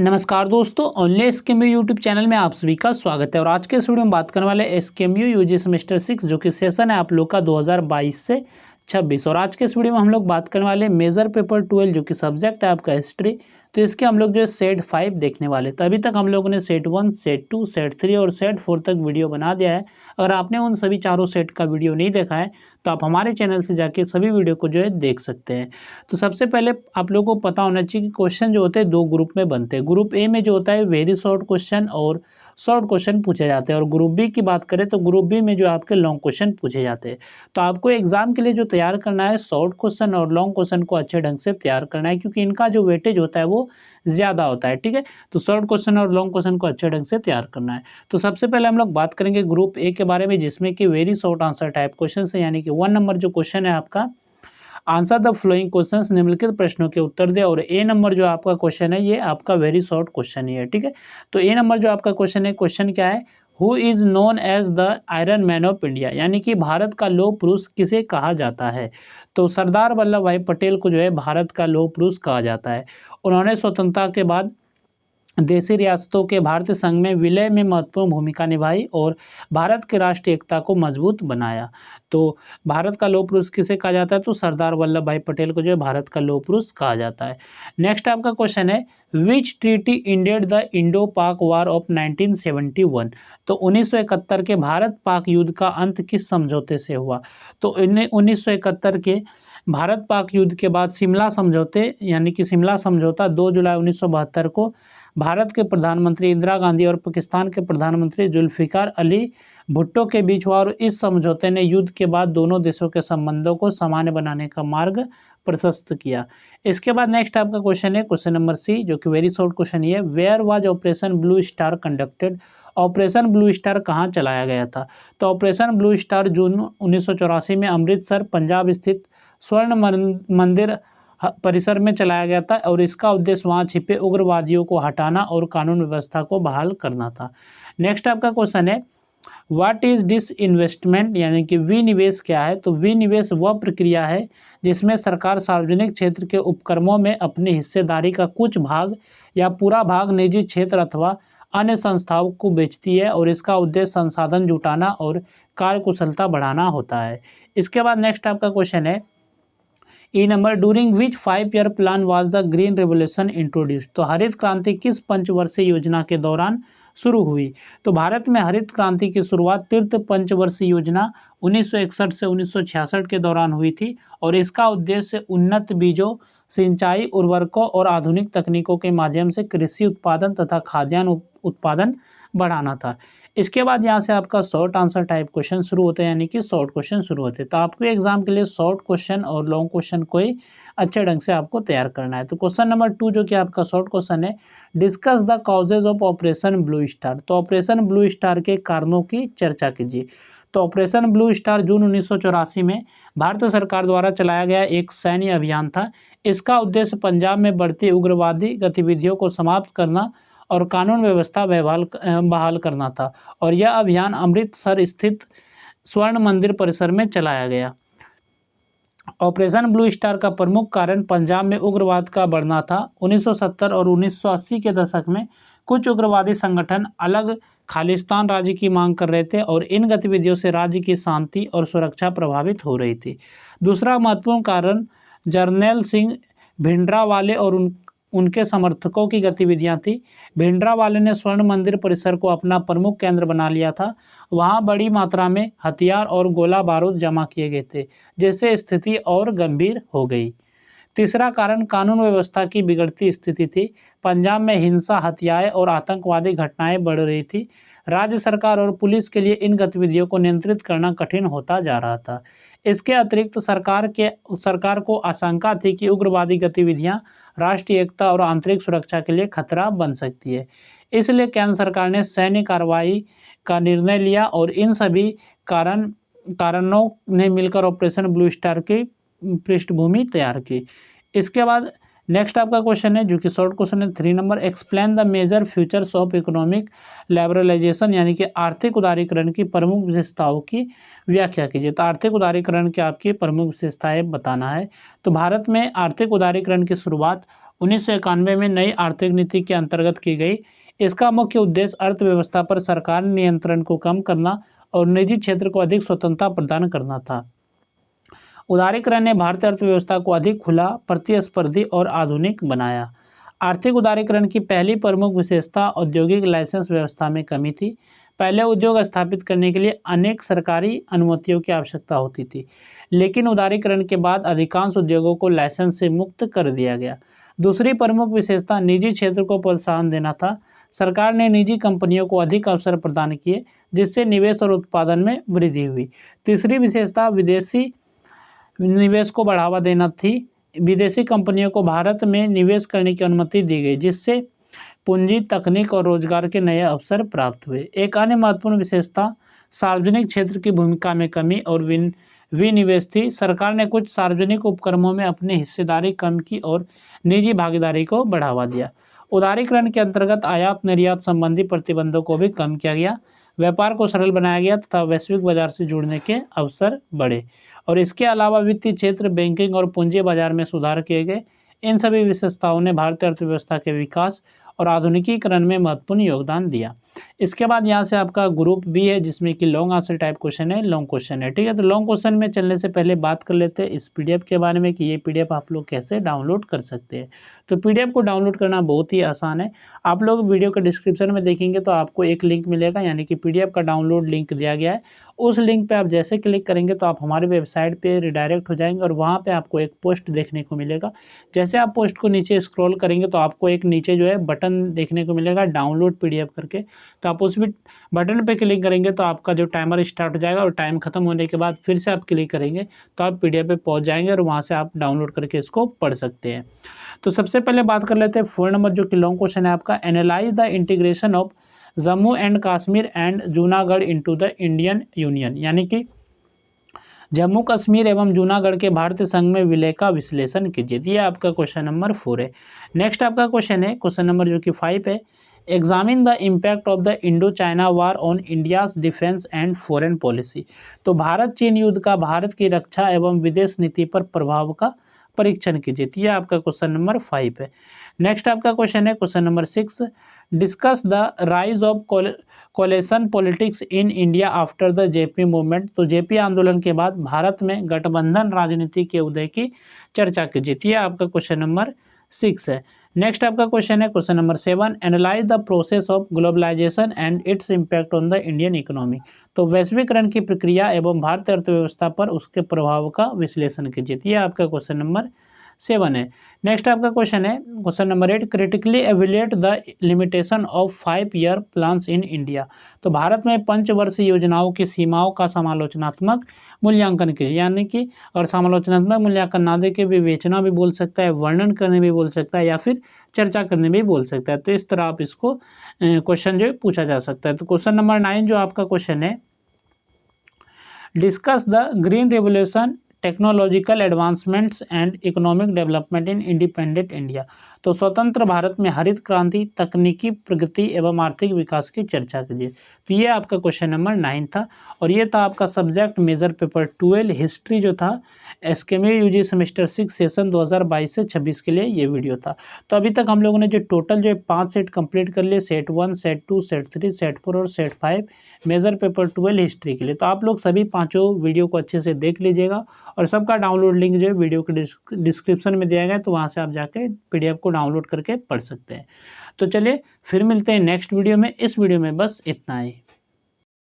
नमस्कार दोस्तों, online एसकेएमयू YouTube channel में आप सभी का स्वागत है। और आज के इस वीडियो में बात करने वाले एसकेएमयू यूजी सेमेस्टर 6 जो कि सेशन है आप लोग का 2022 से 26। और आज के इस वीडियो में हम लोग बात करने वाले मेजर पेपर 12 जो कि सब्जेक्ट है आपका हिस्ट्री। तो इसके हम लोग जो है सेट 5 देखने वाले। तो अभी तक हम लोगों ने सेट 1, सेट 2, सेट 3 और सेट 4 तक वीडियो बना दिया है। अगर आपने उन सभी चारों सेट का वीडियो नहीं देखा है तो आप हमारे चैनल से जाके सभी वीडियो को जो है देख सकते हैं। तो सबसे पहले आप लोगों को पता होना चाहिए कि क्वेश्चन जो होते हैं दो ग्रुप में बनते हैं। ग्रुप ए में जो होता है वेरी शॉर्ट क्वेश्चन और शॉर्ट क्वेश्चन पूछे जाते हैं, और ग्रुप बी की बात करें तो ग्रुप बी में जो आपके लॉन्ग क्वेश्चन पूछे जाते हैं। तो आपको एग्जाम के लिए जो तैयार करना है शॉर्ट क्वेश्चन और लॉन्ग क्वेश्चन को अच्छे ढंग से तैयार करना है, क्योंकि इनका जो वेटेज होता है वो ज़्यादा होता है। ठीक है, तो शॉर्ट क्वेश्चन और लॉन्ग क्वेश्चन को अच्छे ढंग से तैयार करना है। तो सबसे पहले हम लोग बात करेंगे ग्रुप ए के बारे में, जिसमें कि very short answer type question है, यानी कि 1 नंबर जो क्वेश्चन है आपका, आंसर द फ्लोइंग क्वेश्चंस, निम्नलिखित प्रश्नों के उत्तर दे। और ए नंबर जो आपका क्वेश्चन है ये आपका वेरी शॉर्ट क्वेश्चन ही है। ठीक है, तो ए नंबर जो आपका क्वेश्चन है, क्वेश्चन क्या है, who is known as the iron man of India, यानी कि भारत का लौह पुरुष किसे कहा जाता है। तो सरदार वल्लभ भाई पटेल को जो है भारत का लौह पुरुष कहा जाता है। उन्होंने स्वतंत्रता के बाद देशी रियासतों के भारतीय संघ में विलय में महत्वपूर्ण भूमिका निभाई और भारत की राष्ट्रीय एकता को मजबूत बनाया। तो भारत का लौह पुरुष किसे कहा जाता है, तो सरदार वल्लभ भाई पटेल को जो है भारत का लौह पुरुष कहा जाता है। नेक्स्ट आपका क्वेश्चन है, विच ट्रीटी इंडेड द इंडो पाक वार ऑफ 1971। तो 1971 के भारत पाक युद्ध का अंत किस समझौते से हुआ। तो 1971 के भारत पाक युद्ध के बाद शिमला समझौते, यानी कि शिमला समझौता 2 जुलाई 1972 को भारत के प्रधानमंत्री इंदिरा गांधी और पाकिस्तान के प्रधानमंत्री जुल्फिकार अली भुट्टो के बीच हुआ। और इस समझौते ने युद्ध के बाद दोनों देशों के संबंधों को सामान्य बनाने का मार्ग प्रशस्त किया। इसके बाद नेक्स्ट आपका क्वेश्चन है क्वेश्चन नंबर सी, जो कि वेरी शॉर्ट क्वेश्चन ही है, where was Operation Blue Star conducted. Operation Blue Star कहाँ चलाया गया था। तो ऑपरेशन ब्लू स्टार जून 1984 में अमृतसर पंजाब स्थित स्वर्ण मंदिर परिसर में चलाया गया था, और इसका उद्देश्य वहां छिपे उग्रवादियों को हटाना और कानून व्यवस्था को बहाल करना था। नेक्स्ट आपका क्वेश्चन है, व्हाट इज डिस इन्वेस्टमेंट, यानी कि विनिवेश क्या है। तो विनिवेश वह प्रक्रिया है जिसमें सरकार सार्वजनिक क्षेत्र के उपक्रमों में अपनी हिस्सेदारी का कुछ भाग या पूरा भाग निजी क्षेत्र अथवा अन्य संस्थाओं को बेचती है, और इसका उद्देश्य संसाधन जुटाना और कार्यकुशलता बढ़ाना होता है। इसके बाद नेक्स्ट आपका क्वेश्चन है, E number, during which 5 year plan was the green revolution introduced. तो हरित क्रांति किस पंचवर्षीय योजना के दौरान शुरू हुई। तो भारत में हरित क्रांति की शुरुआत तीर्थ पंचवर्षीय योजना 1961 से 1966 के दौरान हुई थी, और इसका उद्देश्य उन्नत बीजों, सिंचाई, उर्वरकों और आधुनिक तकनीकों के माध्यम से कृषि उत्पादन तथा खाद्यान्न उत्पादन बढ़ाना था। इसके बाद यहाँ से आपका शॉर्ट आंसर टाइप क्वेश्चन शुरू होते हैं, यानी कि शॉर्ट क्वेश्चन शुरू होते हैं। तो आपको एग्जाम के लिए शॉर्ट क्वेश्चन और लॉन्ग क्वेश्चन को ही अच्छे ढंग से आपको तैयार करना है। तो क्वेश्चन नंबर 2 जो कि आपका शॉर्ट क्वेश्चन है, discuss the causes of operation Blue star. तो ऑपरेशन ब्लू स्टार के कारणों की चर्चा कीजिए। तो ऑपरेशन ब्लू स्टार जून 1984 में भारत सरकार द्वारा चलाया गया एक सैन्य अभियान था। इसका उद्देश्य पंजाब में बढ़ती उग्रवादी गतिविधियों को समाप्त करना और कानून व्यवस्था बहाल करना था, और यह अभियान अमृतसर स्थित स्वर्ण मंदिर परिसर में चलाया गया। ऑपरेशन ब्लू स्टार का प्रमुख कारण पंजाब में उग्रवाद का बढ़ना था। 1970 और 1980 के दशक में कुछ उग्रवादी संगठन अलग खालिस्तान राज्य की मांग कर रहे थे, और इन गतिविधियों से राज्य की शांति और सुरक्षा प्रभावित हो रही थी। दूसरा महत्वपूर्ण कारण जर्नैल सिंह भिंडरावाले और उनके समर्थकों की गतिविधियां थी। भिंडरावाले ने स्वर्ण मंदिर परिसर को अपना प्रमुख केंद्र बना लिया था। वहां बड़ी मात्रा में हथियार और गोला बारूद जमा किए गए थे, जिससे स्थिति और गंभीर हो गई। तीसरा कारण कानून व्यवस्था की बिगड़ती स्थिति थी। पंजाब में हिंसा, हत्याएं और आतंकवादी घटनाएं बढ़ रही थी। राज्य सरकार और पुलिस के लिए इन गतिविधियों को नियंत्रित करना कठिन होता जा रहा था। इसके अतिरिक्त सरकार को आशंका थी कि उग्रवादी गतिविधियां राष्ट्रीय एकता और आंतरिक सुरक्षा के लिए खतरा बन सकती है। इसलिए केंद्र सरकार ने सैन्य कार्रवाई का निर्णय लिया, और इन सभी कारणों ने मिलकर ऑपरेशन ब्लू स्टार की पृष्ठभूमि तैयार की। इसके बाद नेक्स्ट आपका क्वेश्चन है, जो कि शॉर्ट क्वेश्चन है 3 number, explain the major features of economic liberalisation, यानी कि आर्थिक उदारीकरण की प्रमुख विशेषताओं की व्याख्या कीजिए। तो आर्थिक उदारीकरण की आपकी प्रमुख विशेषताएं बताना है। तो भारत में आर्थिक उदारीकरण की शुरुआत 1991 में नई आर्थिक नीति के अंतर्गत की गई। इसका मुख्य उद्देश्य अर्थव्यवस्था पर सरकार नियंत्रण को कम करना और निजी क्षेत्र को अधिक स्वतंत्रता प्रदान करना था। उदारीकरण ने भारतीय अर्थव्यवस्था को अधिक खुला, प्रतिस्पर्धी और आधुनिक बनाया। आर्थिक उदारीकरण की पहली प्रमुख विशेषता औद्योगिक लाइसेंस व्यवस्था में कमी थी। पहले उद्योग स्थापित करने के लिए अनेक सरकारी अनुमतियों की आवश्यकता होती थी, लेकिन उदारीकरण के बाद अधिकांश उद्योगों को लाइसेंस से मुक्त कर दिया गया। दूसरी प्रमुख विशेषता निजी क्षेत्र को प्रोत्साहन देना था। सरकार ने निजी कंपनियों को अधिक अवसर प्रदान किए, जिससे निवेश और उत्पादन में वृद्धि हुई। तीसरी विशेषता विदेशी निवेश को बढ़ावा देना थी। विदेशी कंपनियों को भारत में निवेश करने की अनुमति दी गई, जिससे पूंजी, तकनीक और रोजगार के नए अवसर प्राप्त हुए। एक अन्य महत्वपूर्ण विशेषता सार्वजनिक क्षेत्र की भूमिका में कमी और विनिवेश थी। सरकार ने कुछ सार्वजनिक उपक्रमों में अपनी हिस्सेदारी कम की और निजी भागीदारी को बढ़ावा दिया। उदारीकरण के अंतर्गत आयात निर्यात संबंधी प्रतिबंधों को भी कम किया गया, व्यापार को सरल बनाया गया तथा वैश्विक बाजार से जुड़ने के अवसर बढ़े। और इसके अलावा वित्तीय क्षेत्र, बैंकिंग और पूंजी बाजार में सुधार किए गए। इन सभी विशेषताओं ने भारतीय अर्थव्यवस्था के विकास और आधुनिकीकरण में महत्वपूर्ण योगदान दिया। इसके बाद यहाँ से आपका ग्रुप बी है, जिसमें कि लॉन्ग आंसर टाइप क्वेश्चन है, लॉन्ग क्वेश्चन है। ठीक है, तो लॉन्ग क्वेश्चन में चलने से पहले बात कर लेते हैं इस पीडीएफ के बारे में कि ये पीडीएफ आप लोग कैसे डाउनलोड कर सकते हैं। तो पीडीएफ को डाउनलोड करना बहुत ही आसान है। आप लोग वीडियो के डिस्क्रिप्शन में देखेंगे तो आपको एक लिंक मिलेगा, यानी कि पीडीएफ का डाउनलोड लिंक दिया गया है। उस लिंक पे आप जैसे क्लिक करेंगे तो आप हमारे वेबसाइट पे रिडायरेक्ट हो जाएंगे और वहाँ पे आपको एक पोस्ट देखने को मिलेगा। जैसे आप पोस्ट को नीचे स्क्रॉल करेंगे तो आपको एक नीचे जो है बटन देखने को मिलेगा डाउनलोड पीडीएफ करके। तो आप उस बटन पे क्लिक करेंगे तो आपका जो टाइमर स्टार्ट हो जाएगा और टाइम खत्म होने के बाद फिर से आप क्लिक करेंगे तो आप पीडीएफ पे पहुँच जाएंगे और वहाँ से आप डाउनलोड करके इसको पढ़ सकते हैं। तो सबसे पहले बात कर लेते हैं 4 नंबर, जो कि लॉन्ग क्वेश्चन है आपका। Analyse the integration of Jammu and Kashmir and Junagadh into the Indian union, यानी कि जम्मू कश्मीर एवं जूनागढ़ के भारतीय संघ में विलय का विश्लेषण कीजिए। ये आपका क्वेश्चन नंबर 4 है। नेक्स्ट आपका क्वेश्चन है क्वेश्चन नंबर जो कि 5 है। Examine the impact of the Indo China war on India's defence and foreign policy. तो भारत चीन युद्ध का भारत की रक्षा एवं विदेश नीति पर प्रभाव का परीक्षण कीजिए। ये आपका क्वेश्चन नंबर 5 है। नेक्स्ट आपका क्वेश्चन है question number 6। Discuss the rise of coalition politics in India after the JP movement. तो जेपी आंदोलन के बाद भारत में गठबंधन राजनीति के उदय की चर्चा कीजिए। ये आपका क्वेश्चन नंबर 6 है। नेक्स्ट आपका क्वेश्चन है question number 7। Analyse the process of globalisation and its impact on the Indian economy. तो वैश्वीकरण की प्रक्रिया एवं भारतीय अर्थव्यवस्था पर उसके प्रभाव का विश्लेषण कीजिए। ये आपका क्वेश्चन नंबर 7 है। नेक्स्ट आपका क्वेश्चन है question number 8। Critically evaluate the limitation of 5 year plans in India. तो भारत में 5 वर्षीय योजनाओं की सीमाओं का समालोचनात्मक मूल्यांकन कीजिए, यानी कि और समालोचनात्मक मूल्यांकन ना दे के विवेचना भी बोल सकता है, वर्णन करने भी बोल सकता है या फिर चर्चा करने भी बोल सकता है। तो इस तरह आप इसको क्वेश्चन जो पूछा जा सकता है। तो क्वेश्चन नंबर 9 जो आपका क्वेश्चन है, discuss the green revolution, technological advancements and economic development in independent India. तो स्वतंत्र भारत में हरित क्रांति, तकनीकी प्रगति एवं आर्थिक विकास की चर्चा कीजिए। तो ये आपका क्वेश्चन नंबर 9 था और ये था आपका सब्जेक्ट मेजर पेपर 12 हिस्ट्री जो था एसकेएमयू यूजी सेमेस्टर 6 सेशन 2022 से 26 के लिए ये वीडियो था। तो अभी तक हम लोगों ने जो टोटल जो 5 सेट कंप्लीट कर लिए, सेट 1, सेट 2, सेट 3, सेट 4 और सेट 5 मेजर पेपर 12 हिस्ट्री के लिए। तो आप लोग सभी पाँचों वीडियो को अच्छे से देख लीजिएगा और सबका डाउनलोड लिंक जो है वीडियो के डिस्क्रिप्शन में दिया गया है, तो वहाँ से आप जाके पीडीएफ को डाउनलोड करके पढ़ सकते हैं। तो चलिए फिर मिलते हैं नेक्स्ट वीडियो में। इस वीडियो में बस इतना ही।